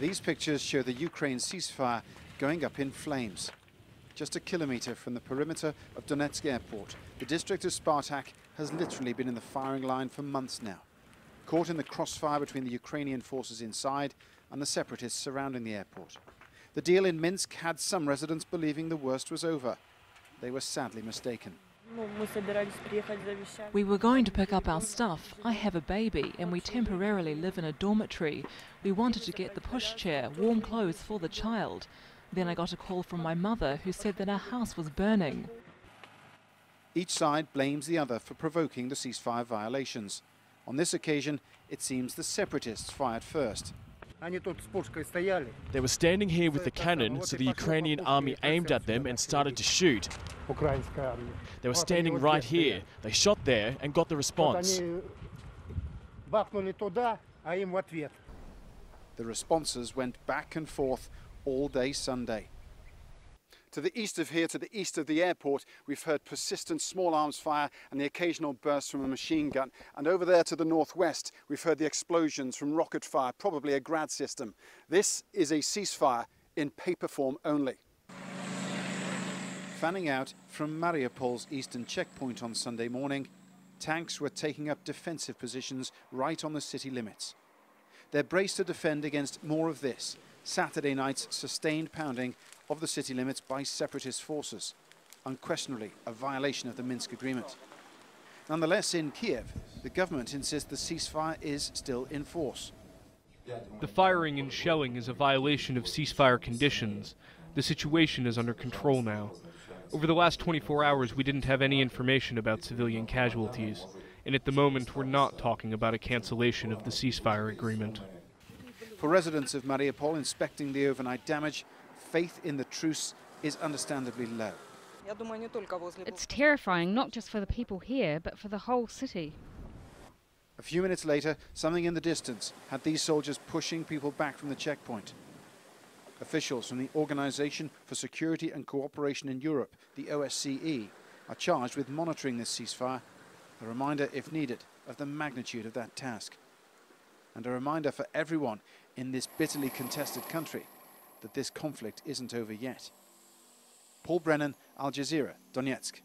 These pictures show the Ukraine ceasefire going up in flames. Just a kilometre from the perimeter of Donetsk airport, the district of Spartak has literally been in the firing line for months now, caught in the crossfire between the Ukrainian forces inside and the separatists surrounding the airport. The deal in Minsk had some residents believing the worst was over. They were sadly mistaken. We were going to pick up our stuff. I have a baby and we temporarily live in a dormitory. We wanted to get the pushchair, warm clothes for the child. Then I got a call from my mother who said that our house was burning. Each side blames the other for provoking the ceasefire violations. On this occasion, it seems the separatists fired first. They were standing here with the cannon, so the Ukrainian army aimed at them and started to shoot. They were standing right here. They shot there and got the response. The responses went back and forth all day Sunday. To the east of here, to the east of the airport, we've heard persistent small arms fire and the occasional burst from a machine gun. And over there to the northwest, we've heard the explosions from rocket fire, probably a Grad system. This is a ceasefire in paper form only. Fanning out from Mariupol's eastern checkpoint on Sunday morning, tanks were taking up defensive positions right on the city limits. They're braced to defend against more of this, Saturday night's sustained pounding of the city limits by separatist forces, unquestionably a violation of the Minsk agreement. Nonetheless, in Kiev, the government insists the ceasefire is still in force. The firing and shelling is a violation of ceasefire conditions. The situation is under control now. Over the last 24 hours, we didn't have any information about civilian casualties, and at the moment, we're not talking about a cancellation of the ceasefire agreement. For residents of Mariupol inspecting the overnight damage, faith in the truce is understandably low. It's terrifying, not just for the people here, but for the whole city. A few minutes later, something in the distance had these soldiers pushing people back from the checkpoint. Officials from the Organization for Security and Cooperation in Europe, the OSCE, are charged with monitoring this ceasefire, a reminder, if needed, of the magnitude of that task. And a reminder for everyone in this bitterly contested country that this conflict isn't over yet. Paul Brennan, Al Jazeera, Donetsk.